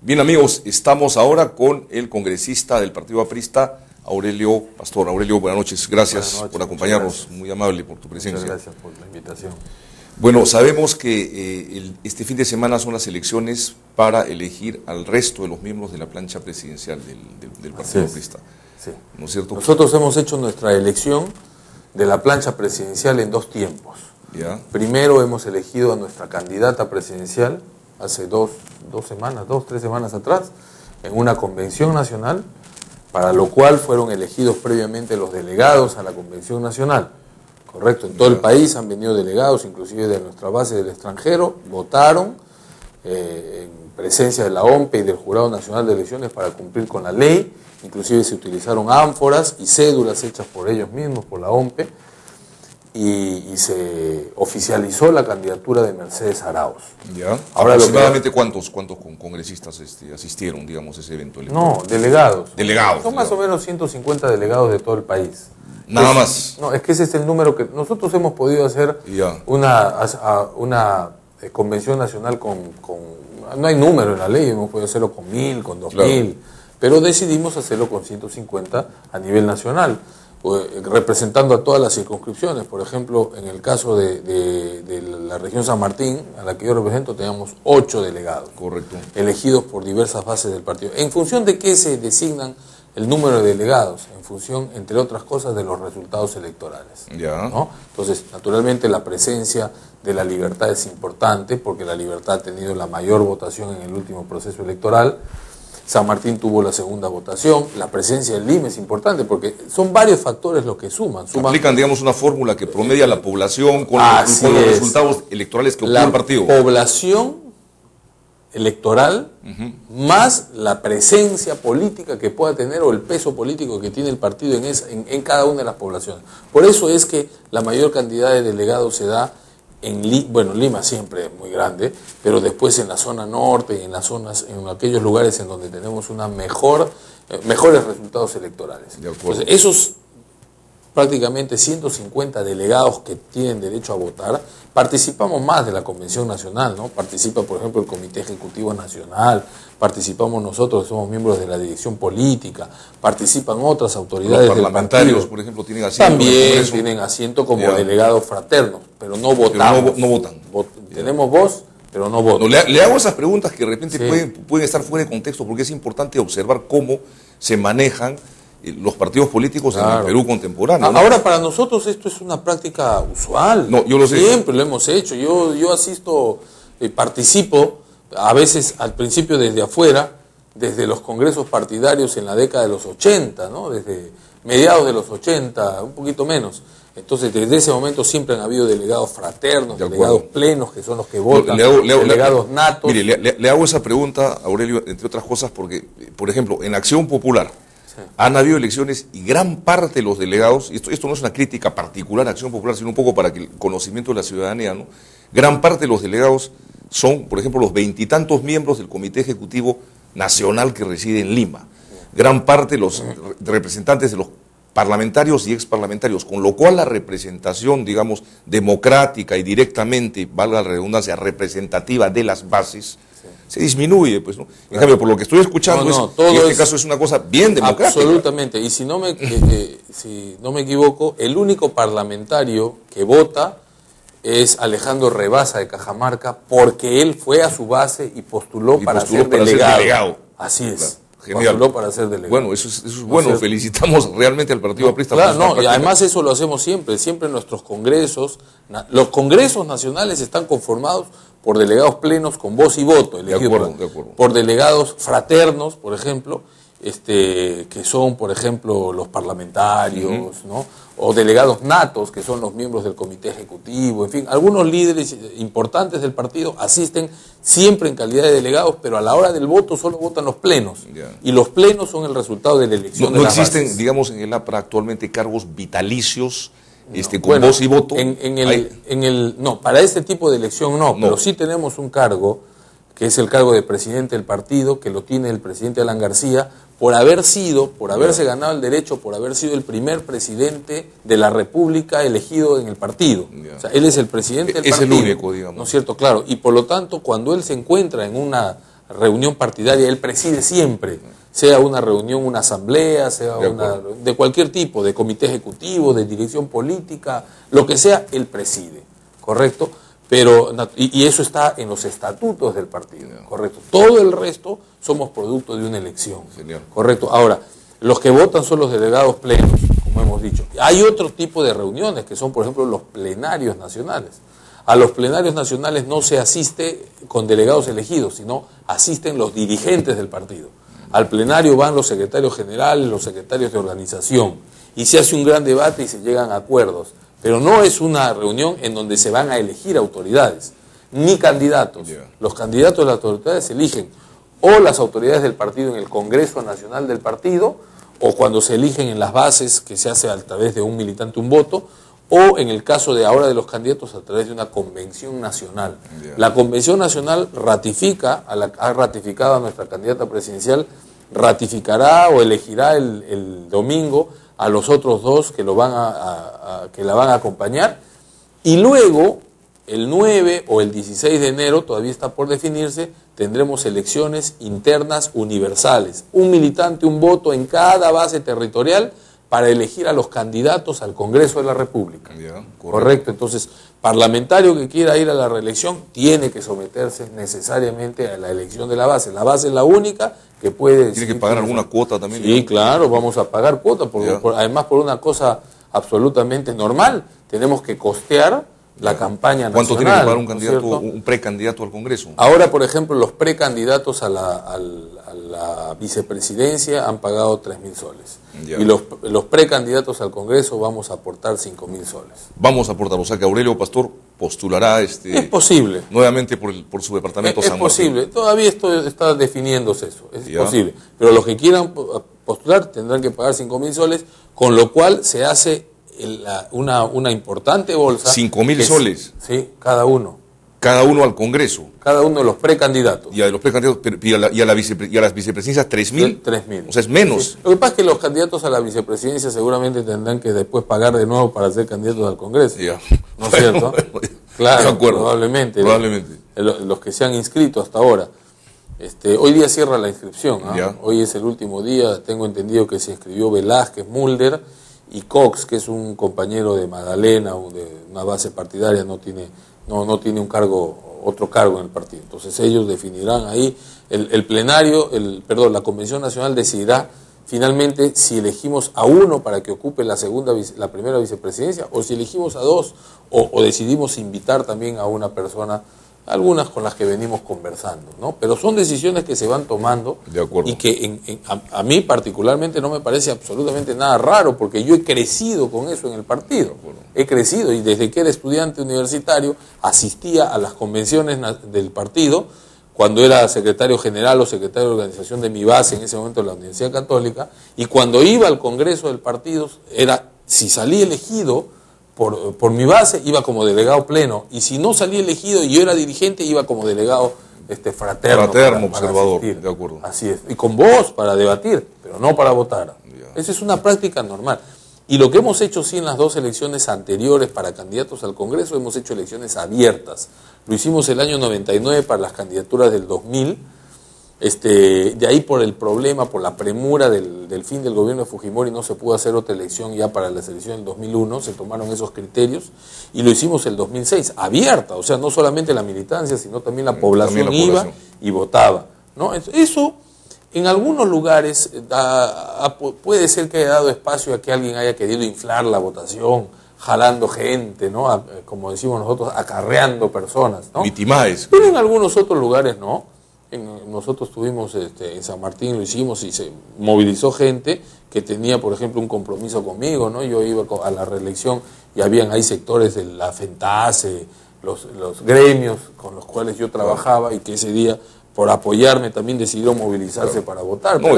Bien, amigos, estamos ahora con el congresista del Partido Aprista, Aurelio Pastor. Aurelio, buenas noches. Gracias por acompañarnos. Muy amable por tu presencia. Muchas gracias por la invitación. Bueno, sabemos que este fin de semana son las elecciones para elegir al resto de los miembros de la plancha presidencial del Partido Aprista. Sí. ¿No es cierto? Nosotros hemos hecho nuestra elección de la plancha presidencial en dos tiempos. ¿Ya? Primero hemos elegido a nuestra candidata presidencial hace tres semanas atrás, en una convención nacional, para lo cual fueron elegidos previamente los delegados a la convención nacional. Correcto, en todo el país han venido delegados, inclusive de nuestra base del extranjero, votaron en presencia de la OMPE y del Jurado Nacional de Elecciones para cumplir con la ley, inclusive se utilizaron ánforas y cédulas hechas por ellos mismos, por la OMPE, y se oficializó la candidatura de Mercedes Arauz. ¿Ya? Ahora ¿Aproximadamente cuántos congresistas asistieron, digamos, a ese evento electoral? No, delegados. Delegados. Son más o menos 150 delegados de todo el país. Nada más. No, es que ese es el número que nosotros hemos podido hacer una convención nacional con... No hay número en la ley, hemos podido hacerlo con 1000, con 2000, pero decidimos hacerlo con 150 a nivel nacional, representando a todas las circunscripciones. Por ejemplo, en el caso de la región San Martín, a la que yo represento, teníamos 8 delegados. Correcto. Elegidos por diversas bases del partido. ¿En función de qué se designan el número de delegados? En función, entre otras cosas, de los resultados electorales. Ya. ¿No? Entonces, naturalmente, la presencia de la Libertad es importante, porque la Libertad ha tenido la mayor votación en el último proceso electoral. San Martín tuvo la segunda votación. La presencia del Lima es importante porque son varios factores los que suman. Aplican, digamos, una fórmula que promedia la población con los resultados electorales que obtuvo el partido. La población electoral más la presencia política que pueda tener o el peso político que tiene el partido en cada una de las poblaciones. Por eso es que la mayor cantidad de delegados se da Lima siempre es muy grande, pero después en la zona norte y en aquellos lugares en donde tenemos mejores resultados electorales. Entonces, esos prácticamente 150 delegados que tienen derecho a votar, participamos más de la Convención Nacional, ¿no? Participa, por ejemplo, el Comité Ejecutivo Nacional, participamos nosotros, que somos miembros de la dirección política, participan otras autoridades. Los parlamentarios, por ejemplo, tienen asiento. También tienen asiento como delegados fraternos, pero no votamos. Pero no votan. Tenemos voz, pero no votan. Le hago esas preguntas que de repente pueden estar fuera de contexto, porque es importante observar cómo se manejan los partidos políticos en el Perú contemporáneo, ¿no? Ahora, para nosotros esto es una práctica usual. No, yo lo sé. Siempre lo hemos hecho. Yo asisto, participo, a veces al principio desde afuera, desde los congresos partidarios en la década de los 80, ¿no? Desde mediados de los 80, un poquito menos. Entonces, desde ese momento siempre han habido delegados fraternos, delegados plenos, que son los que votan, delegados natos. Mire, le hago esa pregunta, Aurelio, entre otras cosas, porque, por ejemplo, en Acción Popular han habido elecciones y gran parte de los delegados, y esto no es una crítica particular a Acción Popular, sino un poco para que el conocimiento de la ciudadanía, ¿no? Gran parte de los delegados son, por ejemplo, los 20 y tantos miembros del Comité Ejecutivo Nacional que reside en Lima. Gran parte de los representantes de los parlamentarios y exparlamentarios, con lo cual la representación, digamos, democrática y directamente, valga la redundancia, representativa de las bases, se disminuye, pues, ¿no? En cambio, por lo que estoy escuchando, en este caso es una cosa bien democrática. Absolutamente, y si no me equivoco, el único parlamentario que vota es Alejandro Rebasa de Cajamarca, porque él fue a su base y postuló para ser delegado. Así es. Genial. Postuló para ser delegado. Bueno, eso es bueno. Felicitamos realmente al Partido Aprista. Claro, y además eso lo hacemos siempre en nuestros congresos. Los congresos nacionales están conformados por delegados plenos con voz y voto, elegidos por delegados fraternos, por ejemplo, que son, por ejemplo, los parlamentarios, ¿no? O delegados natos, que son los miembros del comité ejecutivo, en fin, algunos líderes importantes del partido asisten siempre en calidad de delegados, pero a la hora del voto solo votan los plenos, y los plenos son el resultado de la elección. No existen, digamos, en el APRA actualmente cargos vitalicios con voz y voto. No, para este tipo de elección no, pero sí tenemos un cargo, que es el cargo de presidente del partido, que lo tiene el presidente Alan García, por haberse ganado el derecho, por haber sido el primer presidente de la República elegido en el partido. O sea, él es el presidente del partido. Es el único, digamos. ¿No es cierto? Claro. Y por lo tanto, cuando él se encuentra en una reunión partidaria, él preside siempre, sea una reunión, una asamblea, sea de cualquier tipo, de comité ejecutivo, de dirección política, lo que sea, él preside, ¿correcto? Pero, y eso está en los estatutos del partido, ¿correcto? Todo el resto somos producto de una elección, ¿correcto? Ahora, los que votan son los delegados plenos, como hemos dicho. Hay otro tipo de reuniones, que son, por ejemplo, los plenarios nacionales. A los plenarios nacionales no se asiste con delegados elegidos, sino asisten los dirigentes del partido. Al plenario van los secretarios generales, los secretarios de organización, y se hace un gran debate y se llegan a acuerdos. Pero no es una reunión en donde se van a elegir autoridades, ni candidatos. Los candidatos de las autoridades se eligen o las autoridades del partido en el Congreso Nacional del partido, o cuando se eligen en las bases, que se hace a través de un militante un voto, o en el caso de ahora de los candidatos a través de una convención nacional. La convención nacional ha ratificado a nuestra candidata presidencial, ratificará o elegirá el domingo a los otros dos que la van a acompañar, y luego el 9 o el 16 de enero, todavía está por definirse, tendremos elecciones internas universales, un militante, un voto en cada base territorial para elegir a los candidatos al Congreso de la República. Correcto. Entonces, parlamentario que quiera ir a la reelección tiene que someterse necesariamente a la elección de la base. La base es la única que puede... ¿Tiene que pagar alguna cuota también? Sí, claro, vamos a pagar cuota, además por una cosa absolutamente normal. Tenemos que costear la campaña nacional. ¿Cuánto tiene que pagar un candidato, un precandidato al Congreso? Ahora, por ejemplo, los precandidatos a la vicepresidencia han pagado 3.000 soles. Y los precandidatos al Congreso vamos a aportar 5.000 soles. Vamos a aportar, o sea que Aurelio Pastor postulará es posible. Nuevamente por su departamento San Martín. Es posible, todavía esto está definiéndose eso, es posible. Pero los que quieran postular tendrán que pagar 5.000 soles, con lo cual se hace una importante bolsa. 5.000 soles. Sí, cada uno. Cada uno al Congreso. Cada uno de los precandidatos. Y a los precandidatos, y a las vicepresidencias 3.000. 3.000. O sea, es menos. Sí. Lo que pasa es que los candidatos a la vicepresidencia seguramente tendrán que después pagar de nuevo para ser candidatos al Congreso. ¿No es cierto? Claro, de acuerdo. Probablemente. Probablemente. Los que se han inscrito hasta ahora. Hoy día cierra la inscripción. Hoy es el último día. Tengo entendido que se inscribió Velázquez, Mulder y Cox, que es un compañero de Magdalena, o de una base partidaria, no tiene un cargo, otro cargo en el partido. Entonces ellos definirán ahí, el plenario, la Convención Nacional decidirá finalmente si elegimos a uno para que ocupe la primera vicepresidencia, o si elegimos a dos, o decidimos invitar también a una persona, algunas con las que venimos conversando, ¿no? Pero son decisiones que se van tomando y que a mí particularmente no me parece absolutamente nada raro, porque yo he crecido con eso en el partido. He crecido, y desde que era estudiante universitario asistía a las convenciones del partido, cuando era secretario general o secretario de organización de mi base, en ese momento de la Universidad Católica, y cuando iba al Congreso del partido, si salí elegido por mi base, iba como delegado pleno, y si no salí elegido y yo era dirigente, iba como delegado fraterno observador, para de acuerdo. Así es, y con voz para debatir, pero no para votar. Esa es una práctica normal. Y lo que hemos hecho sí en las dos elecciones anteriores para candidatos al Congreso, hemos hecho elecciones abiertas. Lo hicimos el año 99 para las candidaturas del 2000, de ahí por el problema, por la premura del fin del gobierno de Fujimori, no se pudo hacer otra elección ya para la elección del 2001, se tomaron esos criterios, y lo hicimos el 2006, abierta, o sea, no solamente la militancia, sino también la población iba y votaba, ¿no? Eso en algunos lugares puede ser que haya dado espacio a que alguien haya querido inflar la votación, jalando gente, ¿no? Como decimos nosotros, acarreando personas, ¿no? Vitimaes. Pero en algunos otros lugares no. Nosotros tuvimos en San Martín, lo hicimos, y se movilizó gente que tenía, por ejemplo, un compromiso conmigo, ¿no? Yo iba a la reelección y habían ahí sectores de la FENTASE, los gremios con los cuales yo trabajaba, y que ese día, por apoyarme, también decidieron movilizarse para votar. No,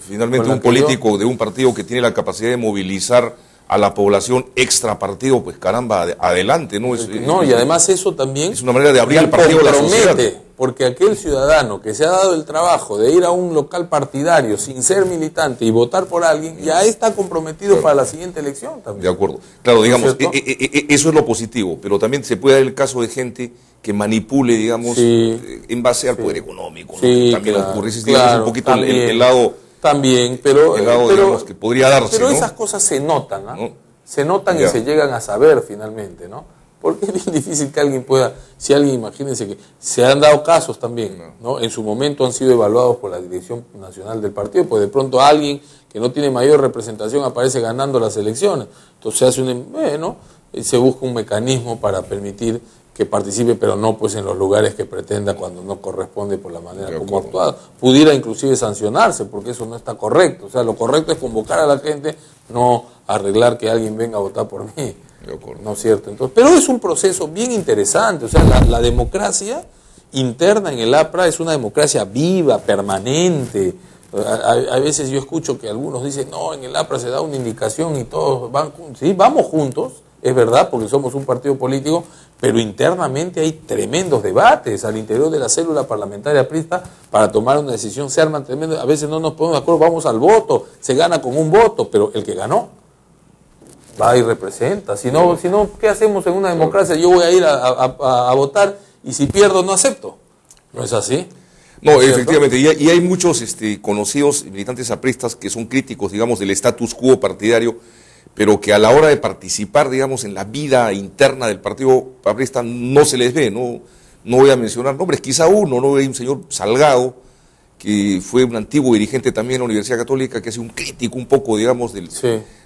finalmente un político de un partido que tiene la capacidad de movilizar a la población extra partido, pues caramba, adelante, ¿no? Y además eso también... Es una manera de abrir el partido a la sociedad. porque aquel ciudadano que se ha dado el trabajo de ir a un local partidario sin ser militante y votar por alguien, ya está comprometido para la siguiente elección también. De acuerdo. Claro, digamos, ¿No eso es lo positivo, pero también se puede dar el caso de gente que manipule, digamos, en base al poder económico, ¿no? Sí, también claro, ocurre, digamos, un poquito el lado... También, pero digamos, que podría darse, pero ¿no? esas cosas se notan, ¿no? Se notan y se llegan a saber finalmente, ¿no? Porque es bien difícil que alguien pueda, si alguien, imagínense que se han dado casos también, ¿no? En su momento han sido evaluados por la Dirección Nacional del Partido, pues de pronto alguien que no tiene mayor representación aparece ganando las elecciones, entonces se hace se busca un mecanismo para permitir que participe, pero no pues en los lugares que pretenda cuando no corresponde por la manera como ha actuado. Pudiera inclusive sancionarse, porque eso no está correcto. O sea, lo correcto es convocar a la gente, no arreglar que alguien venga a votar por mí. ¿No es cierto? Entonces, pero es un proceso bien interesante. O sea, la democracia interna en el APRA es una democracia viva, permanente. A veces yo escucho que algunos dicen, no, en el APRA se da una indicación y todos van juntos. Sí, vamos juntos, es verdad, porque somos un partido político, pero internamente hay tremendos debates al interior de la célula parlamentaria aprista para tomar una decisión. Se arman tremendos, a veces no nos ponemos de acuerdo, vamos al voto, se gana con un voto, pero el que ganó va y representa. Si no, ¿qué hacemos en una democracia? Yo voy a ir a votar y si pierdo no acepto. ¿No es así? No, efectivamente, y hay muchos conocidos militantes apristas que son críticos, digamos, del status quo partidario, pero que a la hora de participar, digamos, en la vida interna del partido aprista no se les ve, no voy a mencionar nombres, quizá uno, ¿no? Hay un señor Salgado, que fue un antiguo dirigente también de la Universidad Católica, que hace un crítico un poco, digamos,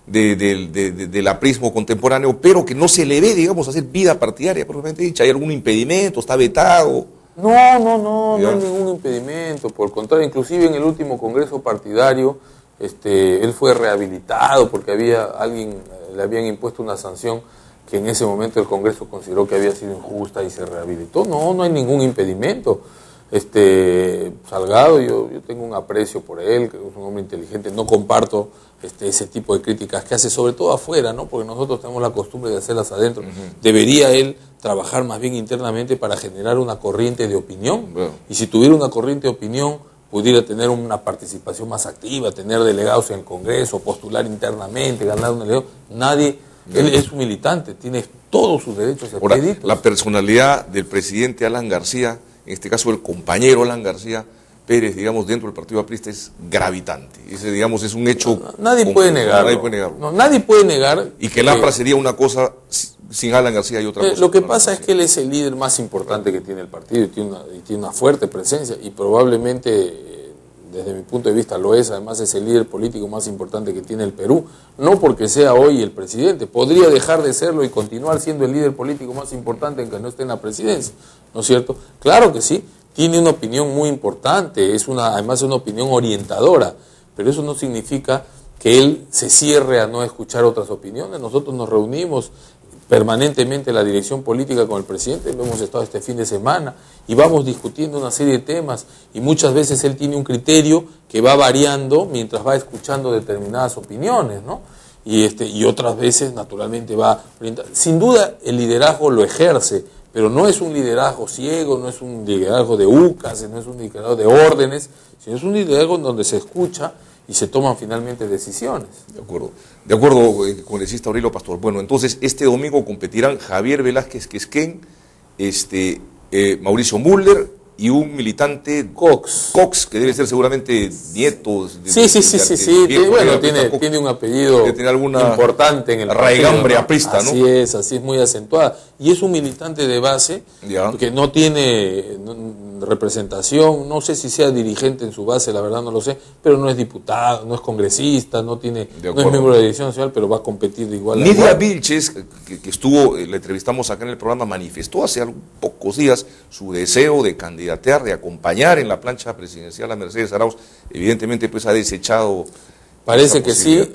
del aprismo contemporáneo, pero que no se le ve, digamos, hacer vida partidaria, propiamente dicha. ¿Hay algún impedimento? ¿Está vetado? No hay ningún impedimento, por el contrario, inclusive en el último congreso partidario, él fue rehabilitado porque le habían impuesto una sanción que en ese momento el Congreso consideró que había sido injusta y se rehabilitó. No hay ningún impedimento. Salgado, yo tengo un aprecio por él, que es un hombre inteligente, no comparto ese tipo de críticas que hace, sobre todo afuera, ¿no? Porque nosotros tenemos la costumbre de hacerlas adentro. Debería él trabajar más bien internamente para generar una corriente de opinión, y si tuviera una corriente de opinión pudiera tener una participación más activa, tener delegados en el Congreso, postular internamente, ganar un delegado. Él es un militante, tiene todos sus derechos expeditos. La personalidad del presidente Alan García, en este caso el compañero Alan García Pérez, digamos, dentro del partido aprista es gravitante. Ese, digamos, es un hecho... Nadie puede negarlo. Nadie puede negar. Y que el APRA sería una cosa sin Alan García y otra cosa. Lo que pasa es que él es el líder más importante que tiene el partido y tiene una fuerte presencia y probablemente, desde mi punto de vista, lo es. Además es el líder político más importante que tiene el Perú. No porque sea hoy el presidente. Podría dejar de serlo y continuar siendo el líder político más importante aunque no esté en la presidencia. ¿No es cierto? Claro que sí. Tiene una opinión muy importante. Además es una opinión orientadora. Pero eso no significa que él se cierre a no escuchar otras opiniones. Nosotros nos reunimos permanentemente la dirección política con el presidente, lo hemos estado este fin de semana y vamos discutiendo una serie de temas y muchas veces él tiene un criterio que va variando mientras va escuchando determinadas opiniones, ¿no? Y otras veces naturalmente va orientando. Sin duda el liderazgo lo ejerce, pero no es un liderazgo ciego, no es un liderazgo de UCAS, no es un liderazgo de órdenes, sino es un liderazgo en donde se escucha y se toman finalmente decisiones. De acuerdo con el congresista Aurelio Pastor. Bueno, entonces este domingo competirán Javier Velázquez Quesquén, Mauricio Müller y un militante Cox, que debe ser seguramente nieto. Bueno, tiene un apellido importante en el raigambre aprista, ¿no? Así es muy acentuada. Y es un militante de base que no tiene representación, no sé si sea dirigente en su base, la verdad no lo sé, pero no es diputado, no es congresista, no es miembro de la Dirección Nacional, pero va a competir de igual a igual. Nidia Vilches, que estuvo, la entrevistamos acá en el programa, manifestó hace pocos días su deseo de candidatear, de acompañar en la plancha presidencial a Mercedes Arauz. Evidentemente pues ha desechado. Parece que sí,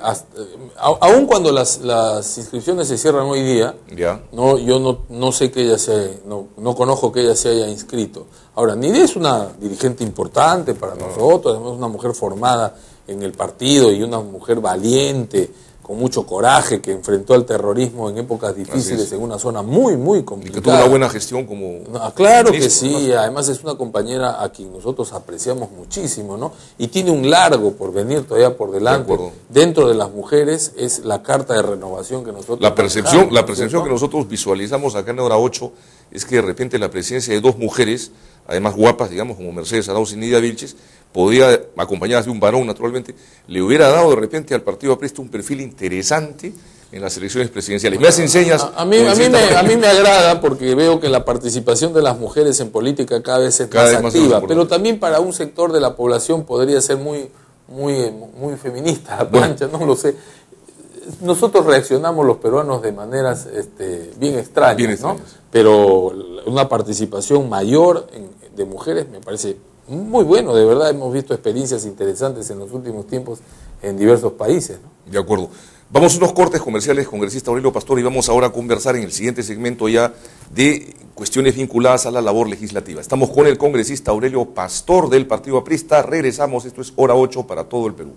aun cuando las inscripciones se cierran hoy día, yo no sé que ella no conozco que ella se haya inscrito. Ahora, Nidia es una dirigente importante para nosotros, además es una mujer formada en el partido y una mujer valiente, con mucho coraje, que enfrentó al terrorismo en épocas difíciles en una zona muy, muy complicada. Y que tuvo una buena gestión como... Claro que sí, además es una compañera a quien nosotros apreciamos muchísimo, ¿no? Y tiene un largo por venir todavía por delante. Dentro de las mujeres es la carta de renovación que nosotros... La percepción que nosotros visualizamos acá en Hora 8 es que de repente la presencia de dos mujeres, además guapas, digamos, como Mercedes Arauz y Nidia Vilches, podía, acompañadas de un varón naturalmente, le hubiera dado de repente al Partido Aprista un perfil interesante en las elecciones presidenciales. Me hacen señas... A mí me agrada porque veo que la participación de las mujeres en política cada vez es más activa, pero también para un sector de la población podría ser muy feminista, la plancha, no lo sé. Nosotros reaccionamos los peruanos de maneras bien extrañas, ¿no? Pero una participación mayor de mujeres me parece muy bueno, de verdad hemos visto experiencias interesantes en los últimos tiempos en diversos países, ¿no? De acuerdo. Vamos a unos cortes comerciales, congresista Aurelio Pastor, y vamos ahora a conversar en el siguiente segmento ya de cuestiones vinculadas a la labor legislativa. Estamos con el congresista Aurelio Pastor del Partido Aprista. Regresamos, esto es Hora 8 para todo el Perú.